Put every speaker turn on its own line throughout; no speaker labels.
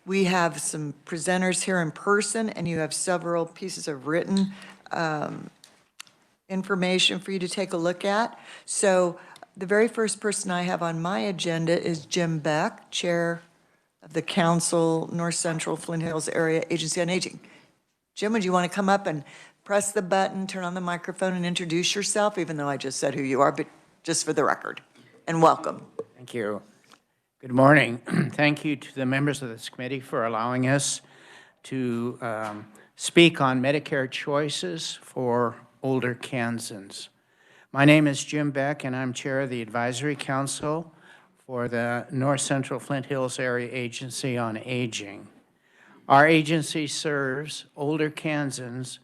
We have some presenters here in person, and you have several pieces of written information for you to take a look at. So the very first person I have on my agenda is Jim Beck, Chair of the Council, North Central Flint Hills Area Agency on Aging. Jim, would you want to come up and press the button, turn on the microphone, and introduce yourself, even though I just said who you are, but just for the record, and welcome.
Thank you. Good morning. Thank you to the members of this committee for allowing us to speak on Medicare choices for older Kansans. My name is Jim Beck, and I'm chair of the Advisory Council for the North Central Flint Hills Area Agency on Aging. Our agency serves older Kansans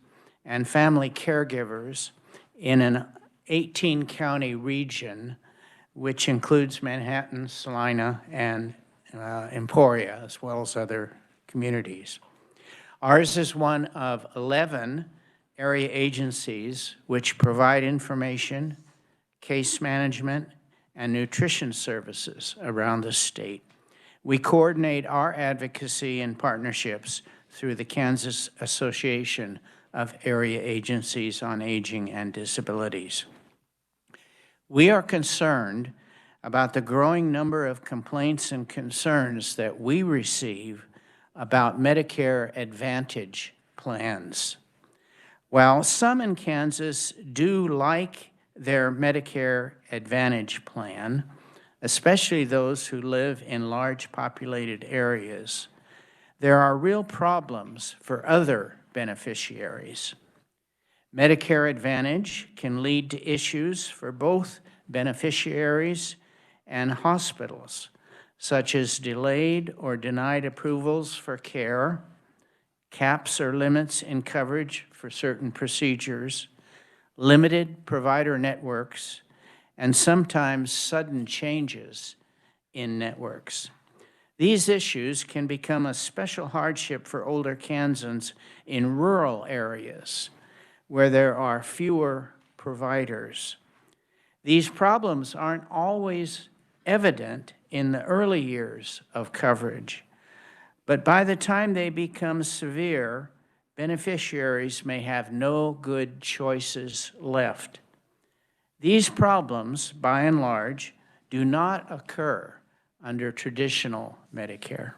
and family caregivers in an 18-county region, which includes Manhattan, Salina, and Emporia, as well as other communities. Ours is one of 11 area agencies which provide information, case management, and nutrition services around the state. We coordinate our advocacy and partnerships through the Kansas Association of Area Agencies on Aging and Disabilities. We are concerned about the growing number of complaints and concerns that we receive about Medicare Advantage plans. While some in Kansas do like their Medicare Advantage plan, especially those who live in large populated areas, there are real problems for other beneficiaries. Medicare Advantage can lead to issues for both beneficiaries and hospitals, such as delayed or denied approvals for care, caps or limits in coverage for certain procedures, limited provider networks, and sometimes sudden changes in networks. These issues can become a special hardship for older Kansans in rural areas where there are fewer providers. These problems aren't always evident in the early years of coverage, but by the time they become severe, beneficiaries may have no good choices left. These problems, by and large, do not occur under traditional Medicare.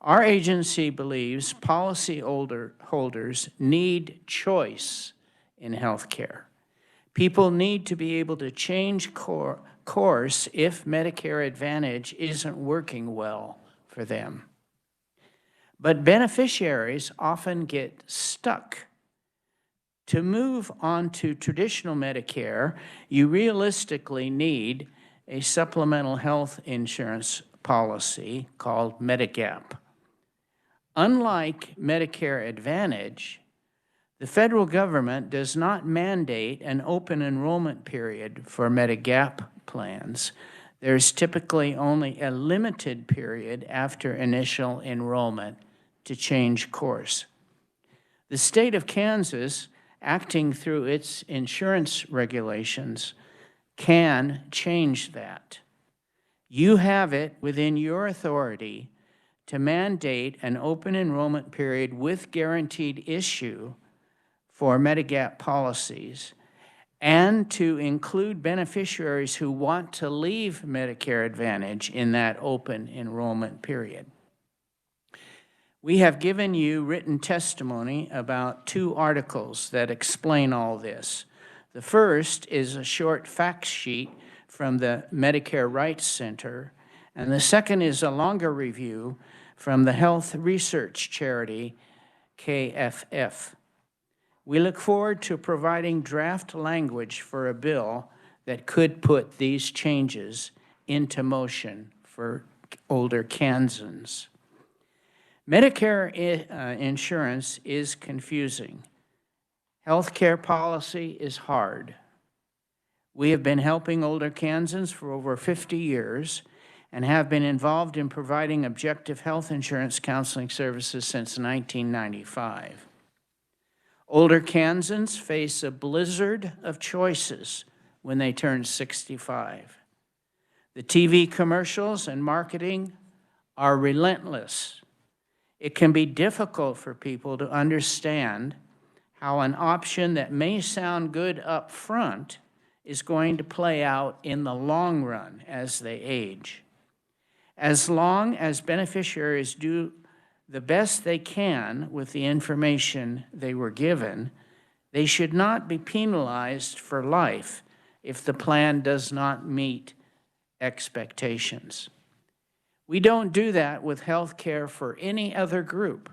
Our agency believes policy holders need choice in health care. People need to be able to change course if Medicare Advantage isn't working well for them. But beneficiaries often get stuck. To move on to traditional Medicare, you realistically need a supplemental health insurance policy called Medigap. Unlike Medicare Advantage, the federal government does not mandate an open enrollment period for Medigap plans. There's typically only a limited period after initial enrollment to change course. The state of Kansas, acting through its insurance regulations, can change that. You have it within your authority to mandate an open enrollment period with guaranteed issue for Medigap policies and to include beneficiaries who want to leave Medicare Advantage in that open enrollment period. We have given you written testimony about 2 articles that explain all this. The first is a short fact sheet from the Medicare Rights Center, and the second is a longer review from the health research charity KFF. We look forward to providing draft language for a bill that could put these changes into motion for older Kansans. Medicare insurance is confusing. Healthcare policy is hard. We have been helping older Kansans for over 50 years and have been involved in providing objective health insurance counseling services since 1995. Older Kansans face a blizzard of choices when they turn 65. The TV commercials and marketing are relentless. It can be difficult for people to understand how an option that may sound good up front is going to play out in the long run as they age. As long as beneficiaries do the best they can with the information they were given, they should not be penalized for life if the plan does not meet expectations. We don't do that with health care for any other group.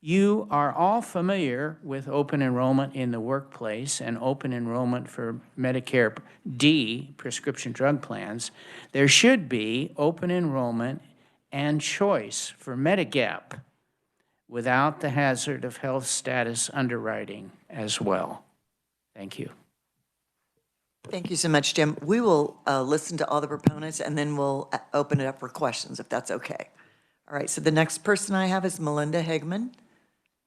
You are all familiar with open enrollment in the workplace and open enrollment for Medicare D prescription drug plans. There should be open enrollment and choice for Medigap without the hazard of health status underwriting as well. Thank you.
Thank you so much, Jim. We will listen to all the proponents, and then we'll open it up for questions, if that's okay. All right, so the next person I have is Melinda Hegman.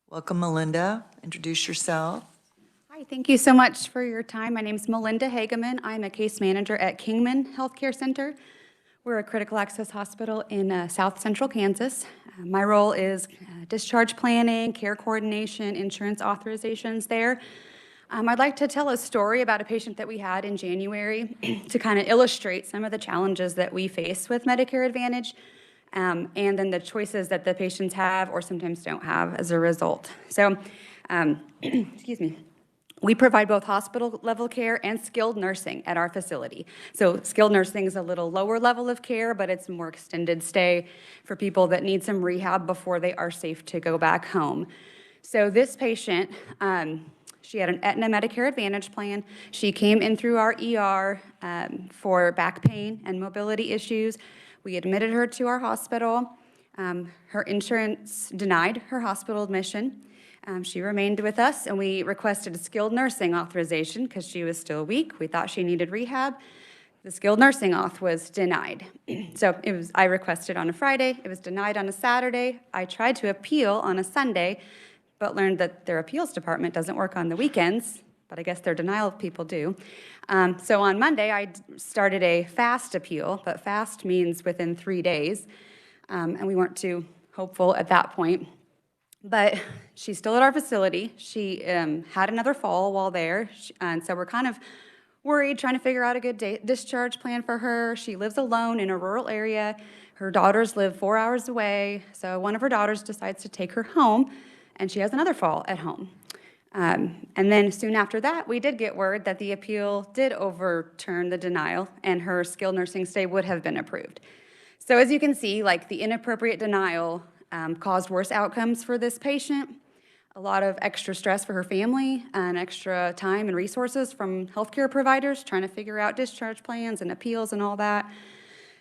Welcome, Melinda. Introduce yourself.
Hi, thank you so much for your time. My name is Melinda Hageman. I'm a case manager at Kingman Healthcare Center. We're a critical access hospital in South Central Kansas. My role is discharge planning, care coordination, insurance authorizations there. I'd like to tell a story about a patient that we had in January to kind of illustrate some of the challenges that we face with Medicare Advantage, and then the choices that the patients have or sometimes don't have as a result. So, excuse me. We provide both hospital-level care and skilled nursing at our facility. So skilled nursing is a little lower level of care, but it's a more extended stay for people that need some rehab before they are safe to go back home. So this patient, she had an Aetna Medicare Advantage plan. She came in through our ER for back pain and mobility issues. We admitted her to our hospital. Her insurance denied her hospital admission. She remained with us, and we requested a skilled nursing authorization because she was still weak. We thought she needed rehab. The skilled nursing auth was denied. So I requested on a Friday. It was denied on a Saturday. I tried to appeal on a Sunday, but learned that their appeals department doesn't work on the weekends, but I guess their denial people do. So on Monday, I started a fast appeal, but fast means within 3 days, and we weren't too hopeful at that point. But she's still at our facility. She had another fall while there, and so we're kind of worried, trying to figure out a good discharge plan for her. She lives alone in a rural area. Her daughters live 4 hours away, so one of her daughters decides to take her home, and she has another fall at home. And then soon after that, we did get word that the appeal did overturn the denial, and her skilled nursing stay would have been approved. So as you can see, like the inappropriate denial caused worse outcomes for this patient, a lot of extra stress for her family, and extra time and resources from healthcare providers trying to figure out discharge plans and appeals and all that.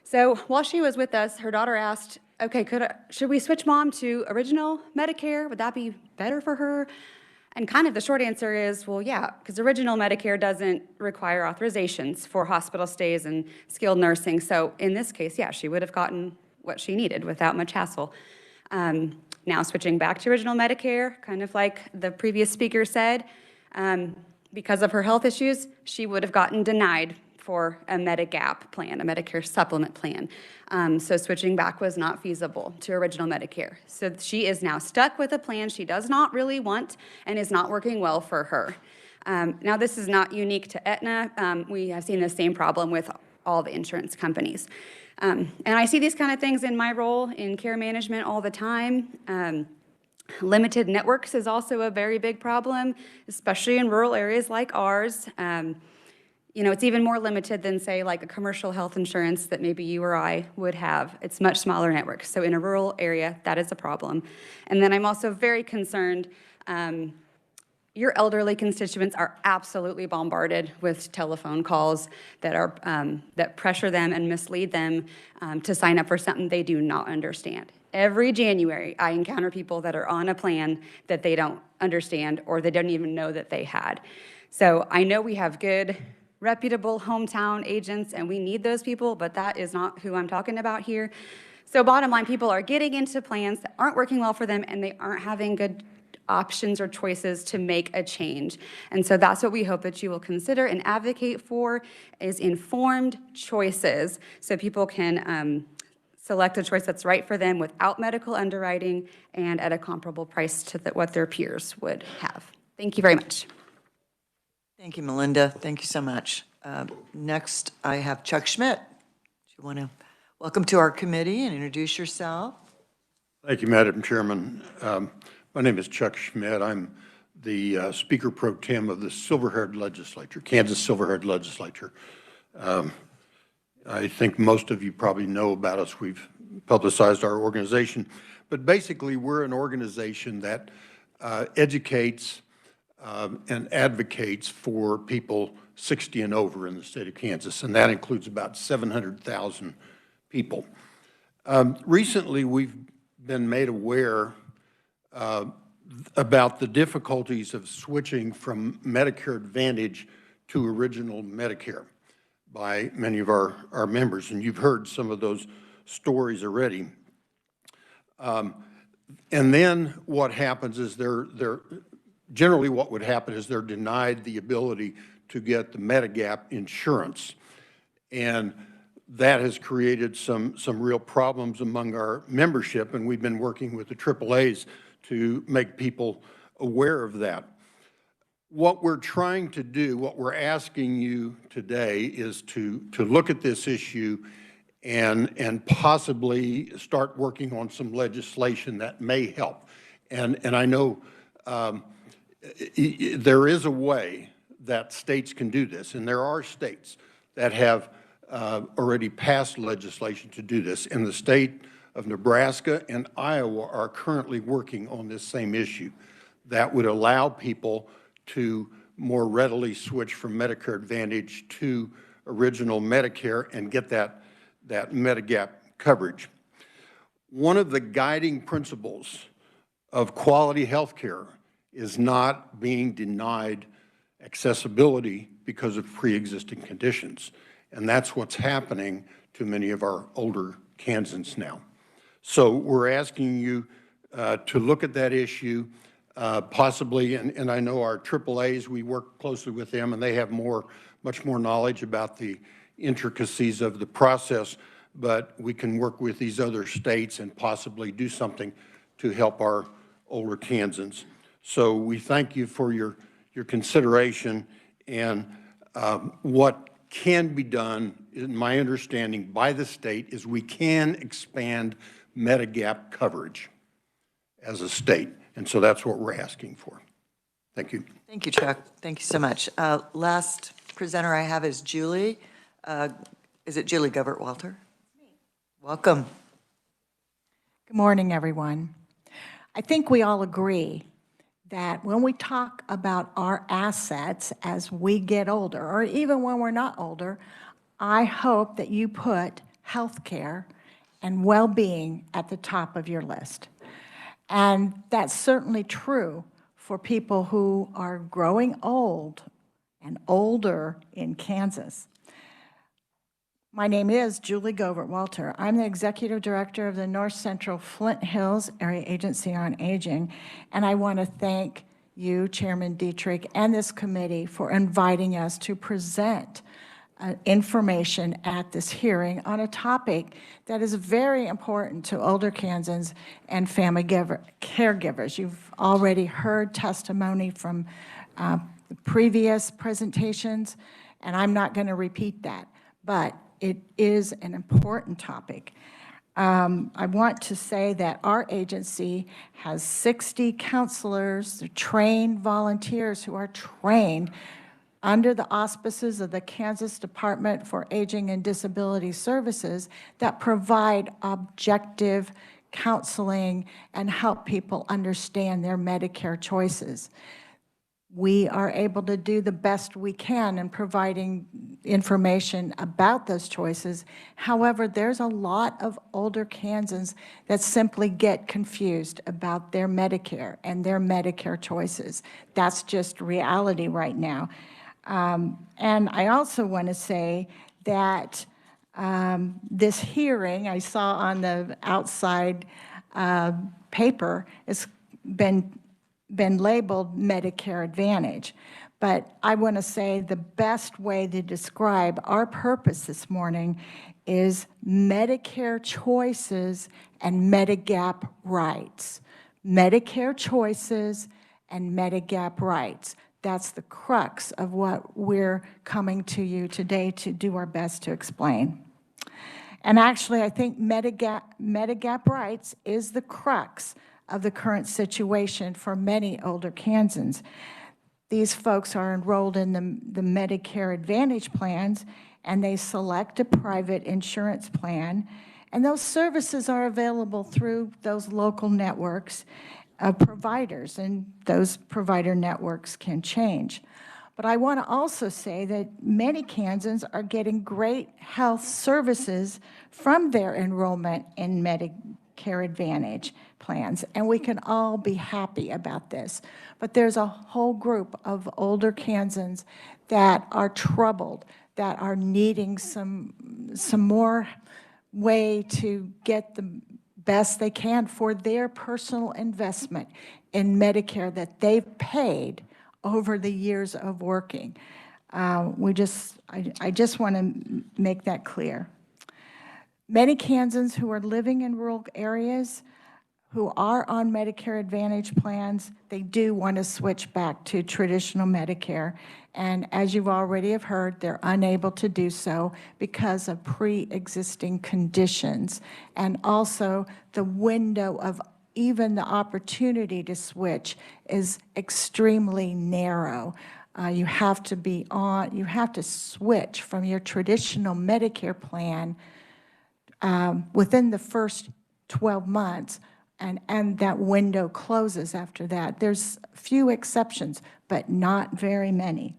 So while she was with us, her daughter asked, okay, should we switch mom to original Medicare? Would that be better for her? And kind of the short answer is, well, yeah, because original Medicare doesn't require authorizations for hospital stays and skilled nursing. So in this case, yeah, she would have gotten what she needed without much hassle. Now switching back to original Medicare, kind of like the previous speaker said, because of her health issues, she would have gotten denied for a Medigap plan, a Medicare supplement plan. So switching back was not feasible to original Medicare. So she is now stuck with a plan she does not really want and is not working well for her. Now this is not unique to Aetna. We have seen the same problem with all the insurance companies. And I see these kind of things in my role in care management all the time. Limited networks is also a very big problem, especially in rural areas like ours. You know, it's even more limited than, say, like a commercial health insurance that maybe you or I would have. It's much smaller networks. So in a rural area, that is a problem. And then I'm also very concerned, your elderly constituents are absolutely bombarded with telephone calls that are that pressure them and mislead them to sign up for something they do not understand. Every January, I encounter people that are on a plan that they don't understand or they don't even know that they had. So I know we have good, reputable hometown agents, and we need those people, but that is not who I'm talking about here. So bottom line, people are getting into plans that aren't working well for them, and they aren't having good options or choices to make a change. And so that's what we hope that you will consider and advocate for, is informed choices so people can select a choice that's right for them without medical underwriting and at a comparable price to what their peers would have. Thank you very much.
Thank you, Melinda. Thank you so much. Next, I have Chuck Schmidt. Do you want to welcome to our committee and introduce yourself?
Thank you, Madam Chairman. My name is Chuck Schmidt. I'm the Speaker Pro Tem of the Silver-Haired Legislature, Kansas Silver-Haired Legislature. I think most of you probably know about us. We've publicized our organization. But basically, we're an organization that educates and advocates for people 60 and over in the state of Kansas, and that includes about 700,000 people. Recently, we've been made aware about the difficulties of switching from Medicare Advantage to Original Medicare by many of our members, and you've heard some of those stories already. And then what happens is generally what would happen is they're denied the ability to get the Medigap insurance. And that has created some real problems among our membership, and we've been working with the AAAs to make people aware of that. What we're trying to do, what we're asking you today is to look at this issue and possibly start working on some legislation that may help. And I know there is a way that states can do this, and there are states that have already passed legislation to do this, and the state of Nebraska and Iowa are currently working on this same issue that would allow people to more readily switch from Medicare Advantage to Original Medicare and get that Medigap coverage. One of the guiding principles of quality health care is not being denied accessibility because of pre-existing conditions. And that's what's happening to many of our older Kansans now. So we're asking you to look at that issue, possibly, and I know our AAAs, we work closely with them, and they have much more knowledge about the intricacies of the process, but we can work with these other states and possibly do something to help our older Kansans. So we thank you for your consideration, and what can be done, in my understanding, by the state is we can expand Medigap coverage as a state, and so that's what we're asking for. Thank you.
Thank you, Chuck. Thank you so much. Last presenter I have is Julie. Is it Julie Govert-Walter? Welcome.
Good morning, everyone. I think we all agree that when we talk about our assets as we get older, or even when we're not older, I hope that you put healthcare and well-being at the top of your list. And that's certainly true for people who are growing old and older in Kansas. My name is Julie Govert-Walter. I'm the Executive Director of the North Central Flint Hills Area Agency on Aging, and I want to thank you, Chairman Dietrich, and this committee for inviting us to present information at this hearing on a topic that is very important to older Kansans and family caregivers. You've already heard testimony from the previous presentations, and I'm not going to repeat that, but it is an important topic. I want to say that our agency has 60 counselors, trained volunteers who are trained under the auspices of the Kansas Department for Aging and Disability Services that provide objective counseling and help people understand their Medicare choices. We are able to do the best we can in providing information about those choices. However, there's a lot of older Kansans that simply get confused about their Medicare and their Medicare choices. That's just reality right now. And I also want to say that this hearing, I saw on the outside paper, has been labeled Medicare Advantage. But I want to say the best way to describe our purpose this morning is Medicare choices and Medigap rights. Medicare choices and Medigap rights. That's the crux of what we're coming to you today to do our best to explain. And actually, I think Medigap rights is the crux of the current situation for many older Kansans. These folks are enrolled in the Medicare Advantage plans, and they select a private insurance plan, and those services are available through those local networks of providers, and those provider networks can change. But I want to also say that many Kansans are getting great health services from their enrollment in Medicare Advantage plans, and we can all be happy about this. But there's a whole group of older Kansans that are troubled, that are needing some more way to get the best they can for their personal investment in Medicare that they've paid over the years of working. I just want to make that clear. Many Kansans who are living in rural areas who are on Medicare Advantage plans, they do want to switch back to traditional Medicare. And as you've already have heard, they're unable to do so because of pre-existing conditions. And also the window of even the opportunity to switch is extremely narrow. You have to switch from your traditional Medicare plan within the first 12 months, and that window closes after that. There's few exceptions, but not very many.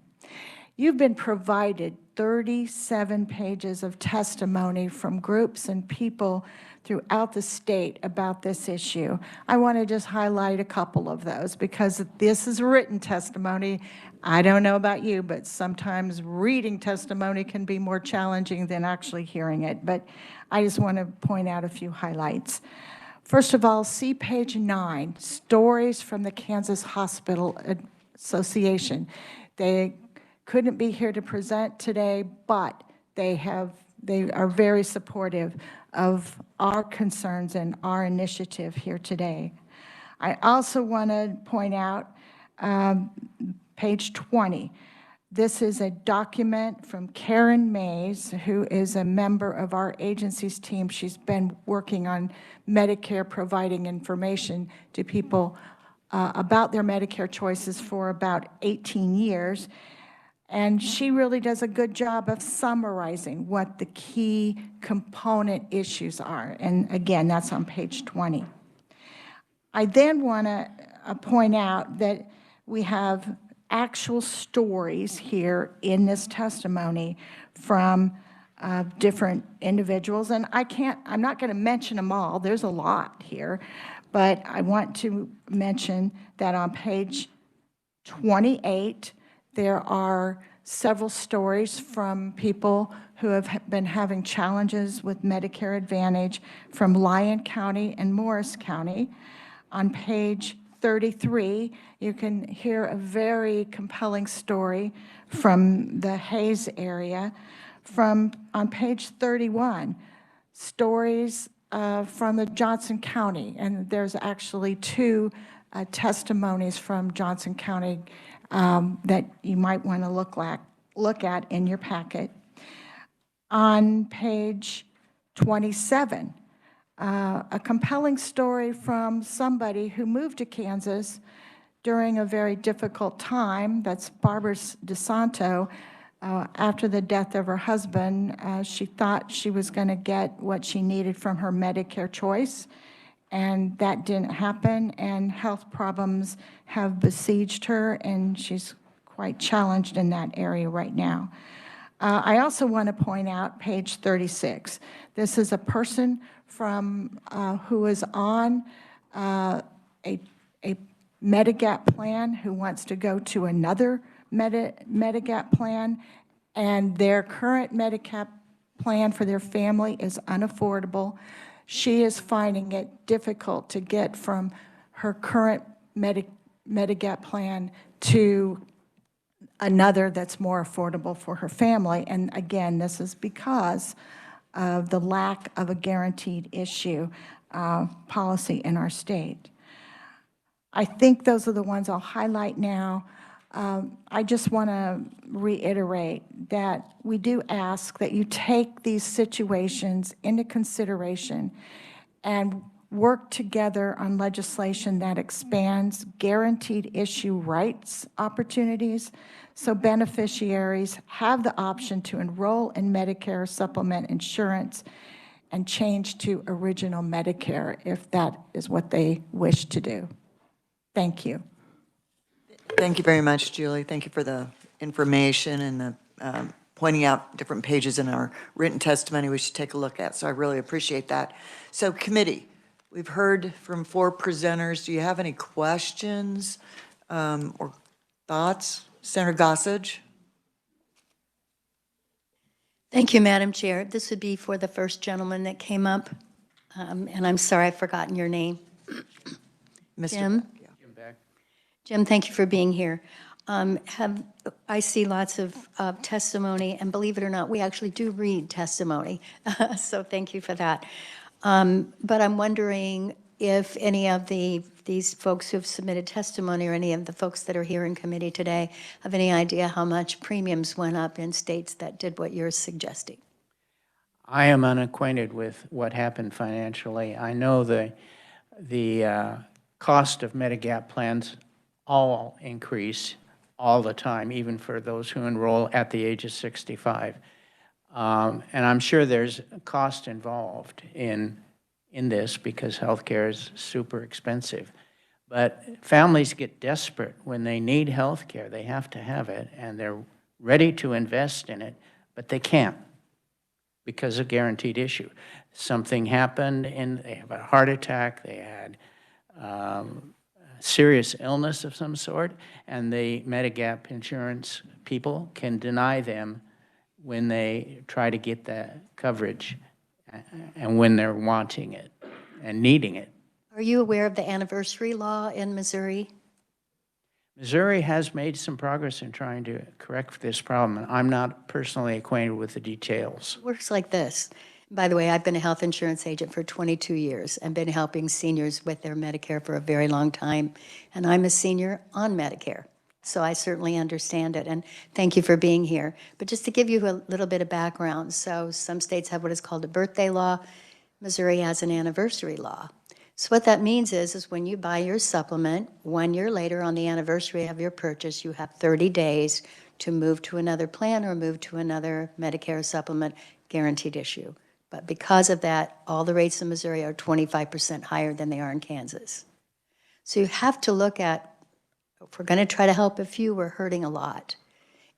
You've been provided 37 pages of testimony from groups and people throughout the state about this issue. I want to just highlight a couple of those because this is written testimony. I don't know about you, but sometimes reading testimony can be more challenging than actually hearing it. But I just want to point out a few highlights. First of all, see page 9, Stories from the Kansas Hospital Association. They couldn't be here to present today, but they are very supportive of our concerns and our initiative here today. I also want to point out page 20. This is a document from Karen Mays, who is a member of our agency's team. She's been working on Medicare, providing information to people about their Medicare choices for about 18 years. And she really does a good job of summarizing what the key component issues are. And again, that's on page 20. I then want to point out that we have actual stories here in this testimony from different individuals. And I'm not going to mention them all. There's a lot here. But I want to mention that on page 28, there are several stories from people who have been having challenges with Medicare Advantage from Lyon County and Morris County. On page 33, you can hear a very compelling story from the Hayes area. On page 31, stories from the Johnson County, and there's actually 2 testimonies from Johnson County that you might want to look at in your packet. On page 27, a compelling story from somebody who moved to Kansas during a very difficult time. That's Barbara DeSanto. After the death of her husband, she thought she was going to get what she needed from her Medicare choice, and that didn't happen, and health problems have besieged her, and she's quite challenged in that area right now. I also want to point out page 36. This is a person who is on a Medigap plan who wants to go to another Medigap plan, and their current Medigap plan for their family is unaffordable. She is finding it difficult to get from her current Medigap plan to another that's more affordable for her family. And again, this is because of the lack of a guaranteed issue policy in our state. I think those are the ones I'll highlight now. I just want to reiterate that we do ask that you take these situations into consideration and work together on legislation that expands guaranteed issue rights opportunities so beneficiaries have the option to enroll in Medicare supplement insurance and change to original Medicare if that is what they wish to do. Thank you.
Thank you very much, Julie. Thank you for the information and the pointing out different pages in our written testimony we should take a look at. So I really appreciate that. So committee, we've heard from 4 presenters. Do you have any questions or thoughts? Senator Gossage?
Thank you, Madam Chair. This would be for the first gentleman that came up, and I'm sorry I've forgotten your name. Jim? Jim, thank you for being here. I see lots of testimony, and believe it or not, we actually do read testimony, so thank you for that. But I'm wondering if any of these folks who have submitted testimony or any of the folks that are here in committee today have any idea how much premiums went up in states that did what you're suggesting?
I am unacquainted with what happened financially. I know the cost of Medigap plans all increase all the time, even for those who enroll at the age of 65. And I'm sure there's a cost involved in this because healthcare is super expensive. But families get desperate when they need healthcare. They have to have it, and they're ready to invest in it, but they can't because of guaranteed issue. Something happened, and they have a heart attack, they had serious illness of some sort, and the Medigap insurance people can deny them when they try to get that coverage and when they're wanting it and needing it.
Are you aware of the anniversary law in Missouri?
Missouri has made some progress in trying to correct this problem, and I'm not personally acquainted with the details.
It works like this. By the way, I've been a health insurance agent for 22 years and been helping seniors with their Medicare for a very long time, and I'm a senior on Medicare. So I certainly understand it, and thank you for being here. But just to give you a little bit of background, so some states have what is called a birthday law. Missouri has an anniversary law. So what that means is when you buy your supplement, 1 year later on the anniversary of your purchase, you have 30 days to move to another plan or move to another Medicare supplement guaranteed issue. But because of that, all the rates in Missouri are 25% higher than they are in Kansas. So you have to look at, if we're going to try to help a few, we're hurting a lot.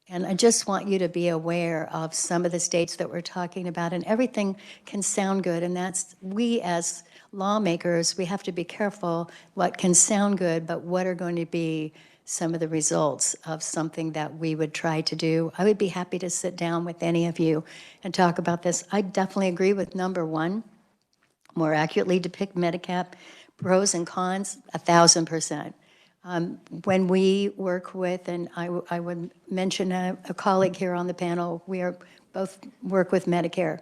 And I just want you to be aware of some of the states that we're talking about, and everything can sound good, and that's, we as lawmakers, we have to be careful what can sound good, but what are going to be some of the results of something that we would try to do. I would be happy to sit down with any of you and talk about this. I definitely agree with number 1, more accurately depict Medigap pros and cons, 1,000%. When we work with, and I would mention a colleague here on the panel, we are both work with Medicare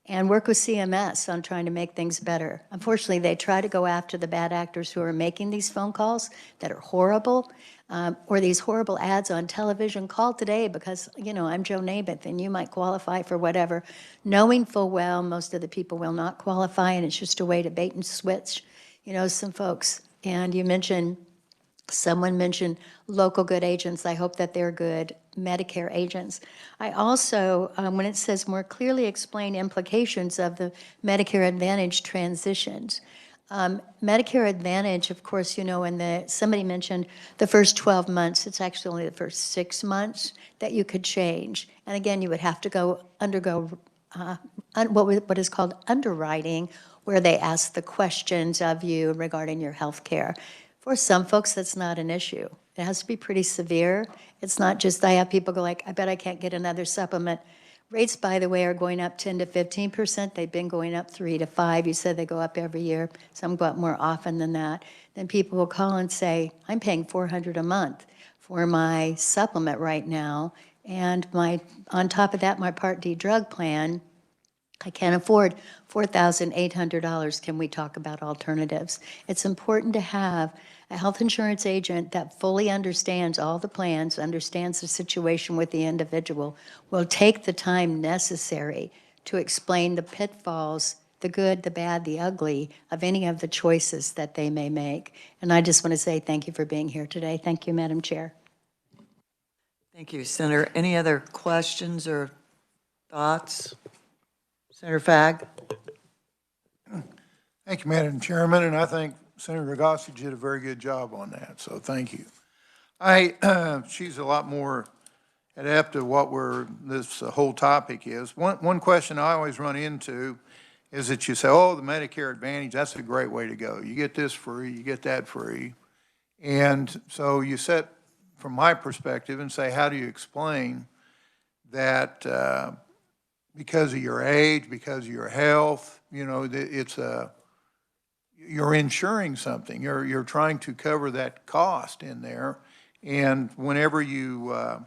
and work with CMS on trying to make things better. Unfortunately, they try to go after the bad actors who are making these phone calls that are horrible, or these horrible ads on television. Call today because, you know, I'm Joe Namath and you might qualify for whatever, knowing full well most of the people will not qualify, and it's just a way to bait and switch, you know, some folks. And you mentioned, someone mentioned local good agents. I hope that they're good Medicare agents. I also, when it says more clearly explain implications of the Medicare Advantage transitions, Medicare Advantage, of course, you know, somebody mentioned the first 12 months, it's actually only the first 6 months that you could change. And again, you would have to undergo what is called underwriting, where they ask the questions of you regarding your health care. For some folks, that's not an issue. It has to be pretty severe. It's not just, I have people go like, I bet I can't get another supplement. Rates, by the way, are going up 10 to 15%. They've been going up 3 to 5. You said they go up every year. Some go up more often than that. Then people will call and say, I'm paying $400 a month for my supplement right now, and on top of that, my Part D drug plan, I can't afford $4,800. Can we talk about alternatives? It's important to have a health insurance agent that fully understands all the plans, understands the situation with the individual, will take the time necessary to explain the pitfalls, the good, the bad, the ugly of any of the choices that they may make. And I just want to say thank you for being here today. Thank you, Madam Chair.
Thank you, Senator. Any other questions or thoughts? Senator Fagg?
Thank you, Madam Chairman, and I think Senator Gossage did a very good job on that, so thank you. She's a lot more adept at what this whole topic is. One question I always run into is that you say, oh, the Medicare Advantage, that's a great way to go. You get this free, you get that free. And so you set, from my perspective, and say, how do you explain that because of your age, because of your health, you know, you're insuring something. You're trying to cover that cost in there. And whenever you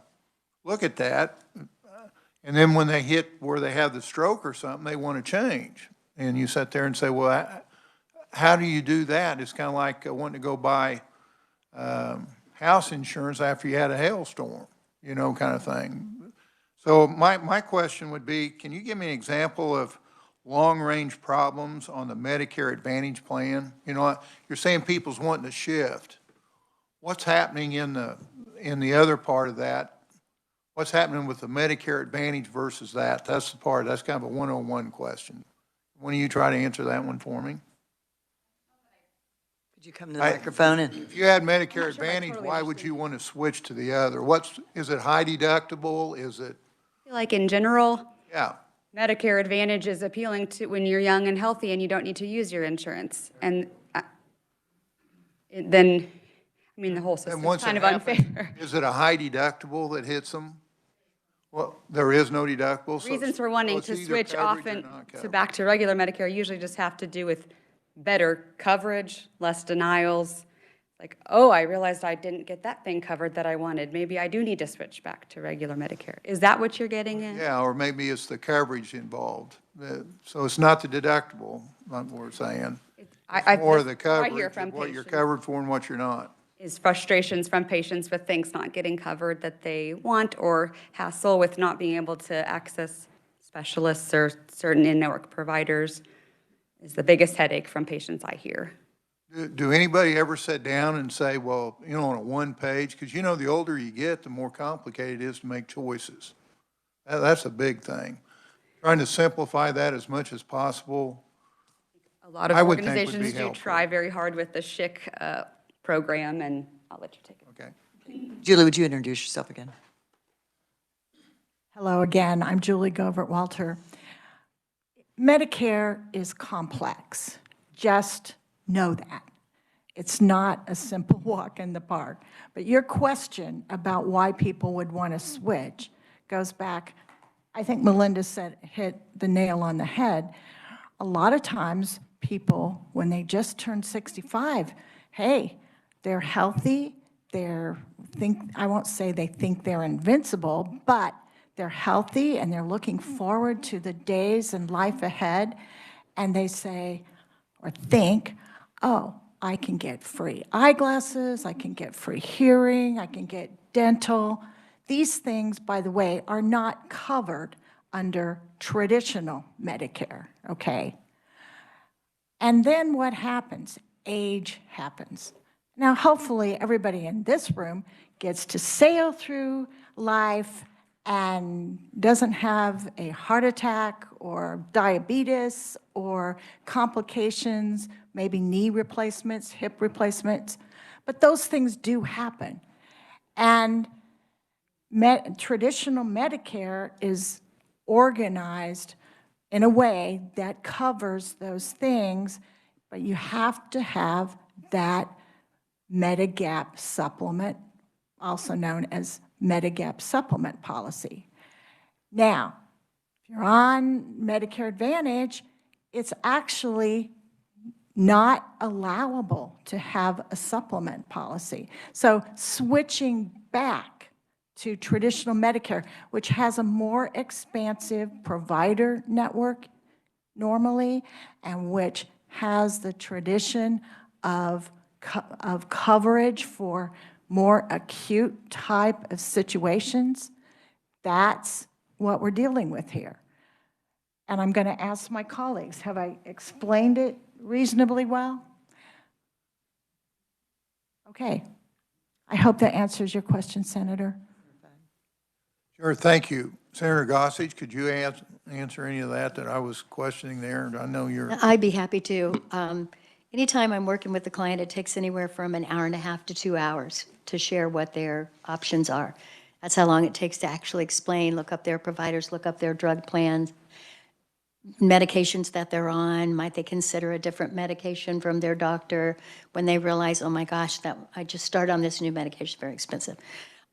look at that, and then when they hit where they have the stroke or something, they want to change. And you sit there and say, well, how do you do that? It's kind of like wanting to go buy house insurance after you had a hailstorm, you know, kind of thing. So my question would be, can you give me an example of long-range problems on the Medicare Advantage plan? You know, you're saying people's wanting to shift. What's happening in the other part of that? What's happening with the Medicare Advantage versus that? That's kind of a 101 question. When do you try to answer that one for me?
Could you come to the microphone?
If you had Medicare Advantage, why would you want to switch to the other? Is it high deductible? Is it?
Like in general,
Yeah.
Medicare Advantage is appealing to when you're young and healthy and you don't need to use your insurance. And then, I mean, the whole system's kind of unfair.
Is it a high deductible that hits them? Well, there is no deductible.
Reasons for wanting to switch often back to regular Medicare usually just have to do with better coverage, less denials. Like, oh, I realized I didn't get that thing covered that I wanted. Maybe I do need to switch back to regular Medicare. Is that what you're getting at?
Yeah, or maybe it's the coverage involved. So it's not the deductible, not what we're saying. It's more the coverage, what you're covered for and what you're not.
Is frustrations from patients with things not getting covered that they want, or hassle with not being able to access specialists or certain in-network providers is the biggest headache from patients I hear.
Do anybody ever sit down and say, well, you know, on a one page, because you know the older you get, the more complicated it is to make choices. That's a big thing. Trying to simplify that as much as possible.
A lot of organizations do try very hard with the SHIC program, and I'll let you take it.
Okay.
Julie, would you introduce yourself again?
Hello again, I'm Julie Govert-Walter. Medicare is complex. Just know that. It's not a simple walk in the park. But your question about why people would want to switch goes back, I think Melinda hit the nail on the head. A lot of times people, when they just turn 65, hey, they're healthy, I won't say they think they're invincible, but they're healthy and they're looking forward to the days and life ahead, and they say or think, oh, I can get free eyeglasses, I can get free hearing, I can get dental. These things, by the way, are not covered under traditional Medicare, okay? And then what happens? Age happens. Now, hopefully, everybody in this room gets to sail through life and doesn't have a heart attack or diabetes or complications, maybe knee replacements, hip replacements. But those things do happen. And traditional Medicare is organized in a way that covers those things, but you have to have that Medigap supplement, also known as Medigap supplement policy. Now, you're on Medicare Advantage, it's actually not allowable to have a supplement policy. So switching back to traditional Medicare, which has a more expansive provider network normally, and which has the tradition of coverage for more acute type of situations, that's what we're dealing with here. And I'm going to ask my colleagues, have I explained it reasonably well? Okay. I hope that answers your question, Senator.
Sure, thank you. Senator Gossage, could you answer any of that I was questioning there? I know you're,
I'd be happy to. Anytime I'm working with the client, it takes anywhere from an hour and a half to 2 hours to share what their options are. That's how long it takes to actually explain, look up their providers, look up their drug plans, medications that they're on. Might they consider a different medication from their doctor when they realize, oh my gosh, that I just started on this new medication, very expensive.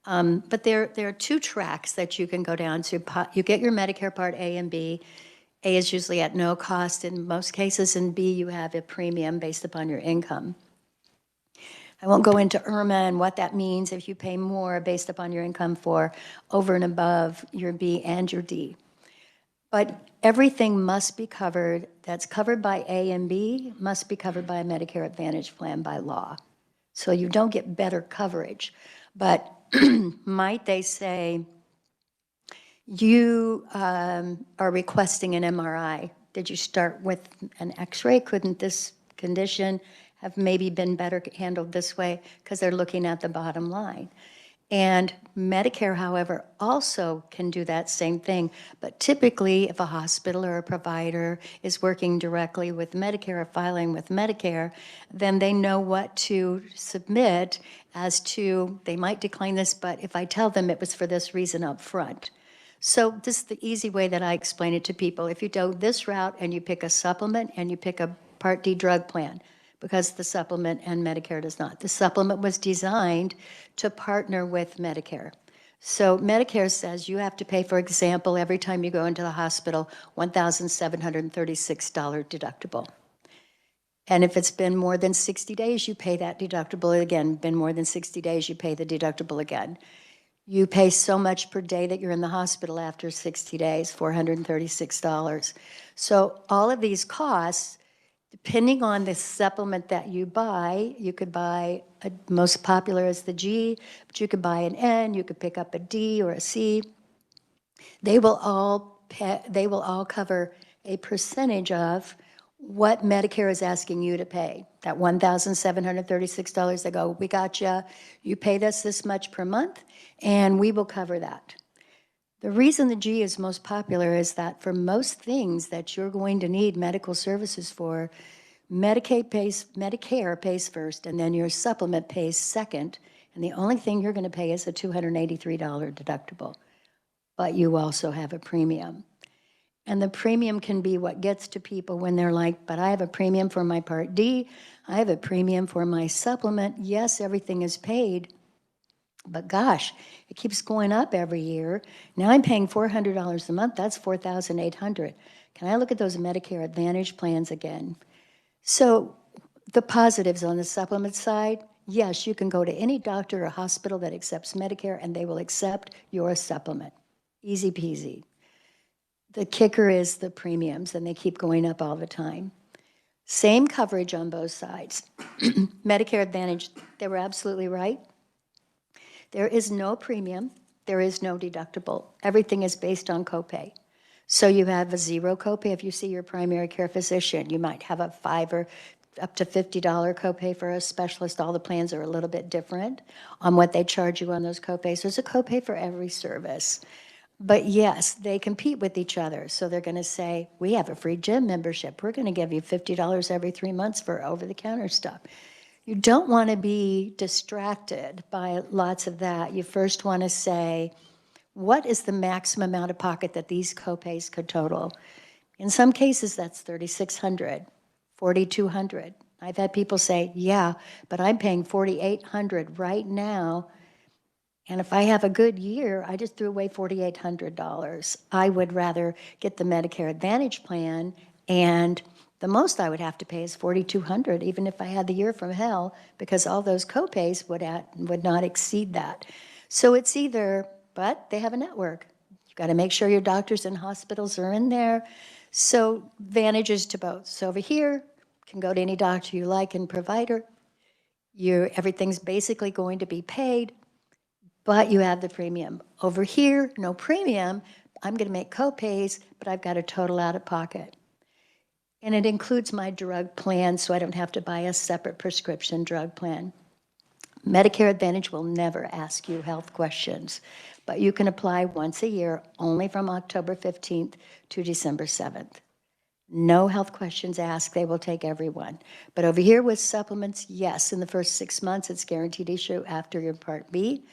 But there are 2 tracks that you can go down to. You get your Medicare Part A and B. A is usually at no cost in most cases, and B, you have a premium based upon your income. I won't go into IRMA and what that means if you pay more based upon your income for over and above your B and your D. But everything must be covered, that's covered by A and B, must be covered by a Medicare Advantage plan by law. So you don't get better coverage. But might they say, you are requesting an MRI. Did you start with an X-ray? Couldn't this condition have maybe been better handled this way? Because they're looking at the bottom line. And Medicare, however, also can do that same thing. But typically, if a hospital or a provider is working directly with Medicare or filing with Medicare, then they know what to submit as to, they might decline this, but if I tell them it was for this reason up front. So this is the easy way that I explain it to people. If you go this route and you pick a supplement and you pick a Part D drug plan, because the supplement and Medicare does not. The supplement was designed to partner with Medicare. So Medicare says you have to pay, for example, every time you go into the hospital, $1,736 deductible. And if it's been more than 60 days, you pay that deductible again. Been more than 60 days, you pay the deductible again. You pay so much per day that you're in the hospital after 60 days, $436. So all of these costs, depending on the supplement that you buy, you could buy, most popular is the G, but you could buy an N, you could pick up a D or a C. They will all cover a percentage of what Medicare is asking you to pay. That $1,736, they go, we got you pay us this much per month, and we will cover that. The reason the G is most popular is that for most things that you're going to need medical services for, Medicare pays first, and then your supplement pays second, and the only thing you're going to pay is a $283 deductible. But you also have a premium. And the premium can be what gets to people when they're like, but I have a premium for my Part D, I have a premium for my supplement. Yes, everything is paid, but gosh, it keeps going up every year. Now I'm paying $400 a month, that's $4,800. Can I look at those Medicare Advantage plans again? So the positives on the supplement side, yes, you can go to any doctor or hospital that accepts Medicare and they will accept your supplement. Easy peasy. The kicker is the premiums, and they keep going up all the time. Same coverage on both sides. Medicare Advantage, they were absolutely right. There is no premium. There is no deductible. Everything is based on copay. So you have a zero copay if you see your primary care physician. You might have a $5 or up to $50 copay for a specialist. All the plans are a little bit different on what they charge you on those copays. There's a copay for every service. But yes, they compete with each other. So they're going to say, we have a free gym membership. We're going to give you $50 every 3 months for over-the-counter stuff. You don't want to be distracted by lots of that. You first want to say, what is the maximum out of pocket that these copays could total? In some cases, that's $3,600, $4,200. I've had people say, yeah, but I'm paying $4,800 right now, And if I have a good year, I just threw away $4,800. I would rather get the Medicare Advantage plan, and the most I would have to pay is $4,200, even if I had the year from hell, because all those copays would not exceed that. So it's either, but they have a network. You've got to make sure your doctors and hospitals are in there. So advantages to both. So over here, you can go to any doctor you like and provider. Everything's basically going to be paid, but you have the premium. Over here, no premium. I'm going to make copays, but I've got a total out of pocket. And it includes my drug plan, so I don't have to buy a separate prescription drug plan. Medicare Advantage will never ask you health questions, but you can apply once a year, only from October 15th to December 7th. No health questions asked, they will take everyone. But over here with supplements, yes, in the first 6 months, it's guaranteed issue after your Part B.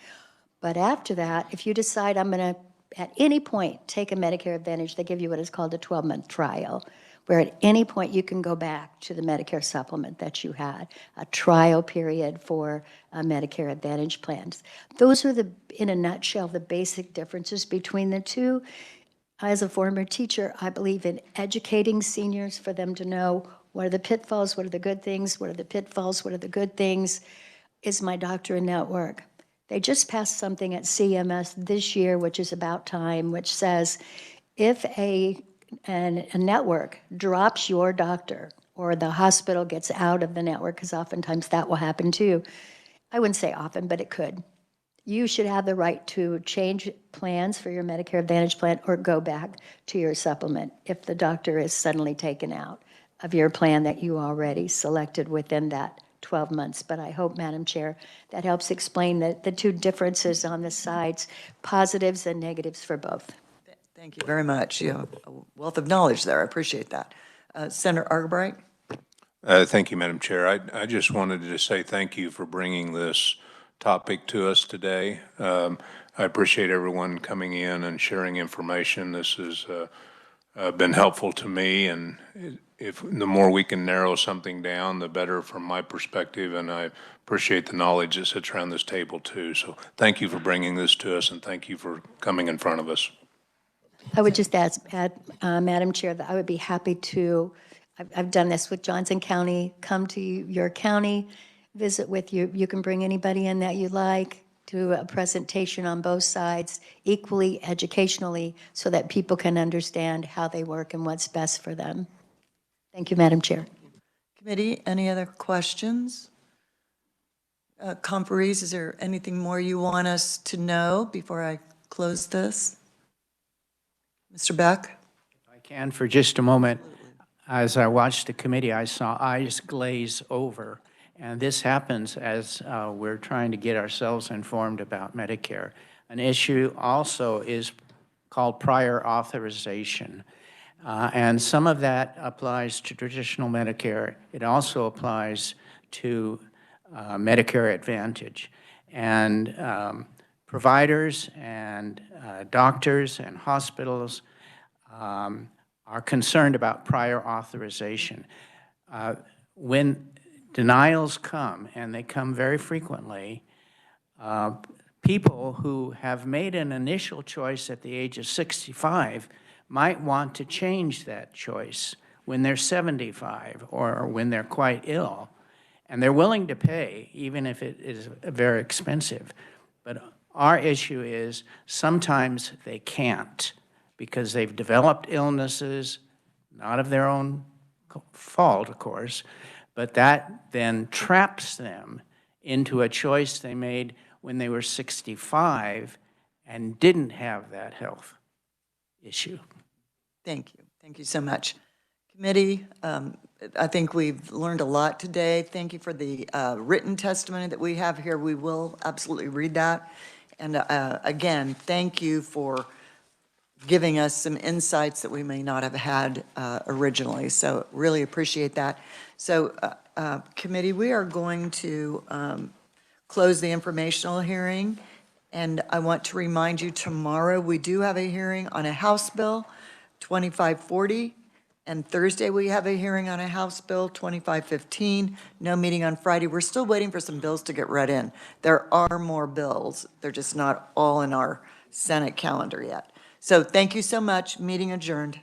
But after that, if you decide I'm going to, at any point, take a Medicare Advantage, they give you what is called a 12-month trial, where at any point you can go back to the Medicare supplement that you had, a trial period for Medicare Advantage plans. Those are, in a nutshell, the basic differences between the two. As a former teacher, I believe in educating seniors for them to know what are the pitfalls, what are the good things, what are the pitfalls, what are the good things. Is my doctor in network? They just passed something at CMS this year, which is about time, which says if a network drops your doctor or the hospital gets out of the network, because oftentimes that will happen too. I wouldn't say often, but it could. You should have the right to change plans for your Medicare Advantage plan or go back to your supplement if the doctor is suddenly taken out of your plan that you already selected within that 12 months. But I hope, Madam Chair, that helps explain the two differences on the sides, positives and negatives for both.
Thank you very much. You have a wealth of knowledge there. I appreciate that. Senator Argabright?
Thank you, Madam Chair. I just wanted to say thank you for bringing this topic to us today. I appreciate everyone coming in and sharing information. This has been helpful to me, and if the more we can narrow something down, the better from my perspective, and I appreciate the knowledge that sits around this table too. So thank you for bringing this to us, and thank you for coming in front of us.
I would just add, Madam Chair, that I would be happy to, I've done this with Johnson County, come to your county, visit with you. You can bring anybody in that you like, do a presentation on both sides, equally educationally, so that people can understand how they work and what's best for them. Thank you, Madam Chair.
Committee, any other questions? Conferees, is there anything more you want us to know before I close this? Mr. Beck?
If I can, for just a moment, as I watched the committee, I saw eyes glaze over. And this happens as we're trying to get ourselves informed about Medicare. An issue also is called prior authorization. And some of that applies to traditional Medicare. It also applies to Medicare Advantage. And providers and doctors and hospitals are concerned about prior authorization. When denials come, and they come very frequently, people who have made an initial choice at the age of 65 might want to change that choice when they're 75 or when they're quite ill. And they're willing to pay, even if it is very expensive. But our issue is sometimes they can't because they've developed illnesses, not of their own fault, of course, but that then traps them into a choice they made when they were 65 and didn't have that health issue.
Thank you. Thank you so much. Committee, I think we've learned a lot today. Thank you for the written testimony that we have here. We will absolutely read that. And again, thank you for giving us some insights that we may not have had originally. So really appreciate that. So committee, we are going to close the informational hearing. And I want to remind you tomorrow we do have a hearing on a House bill, 2540. And Thursday, we have a hearing on a House Bill 2515. No meeting on Friday. We're still waiting for some bills to get read in. There are more bills. They're just not all in our Senate calendar yet. So thank you so much. Meeting adjourned.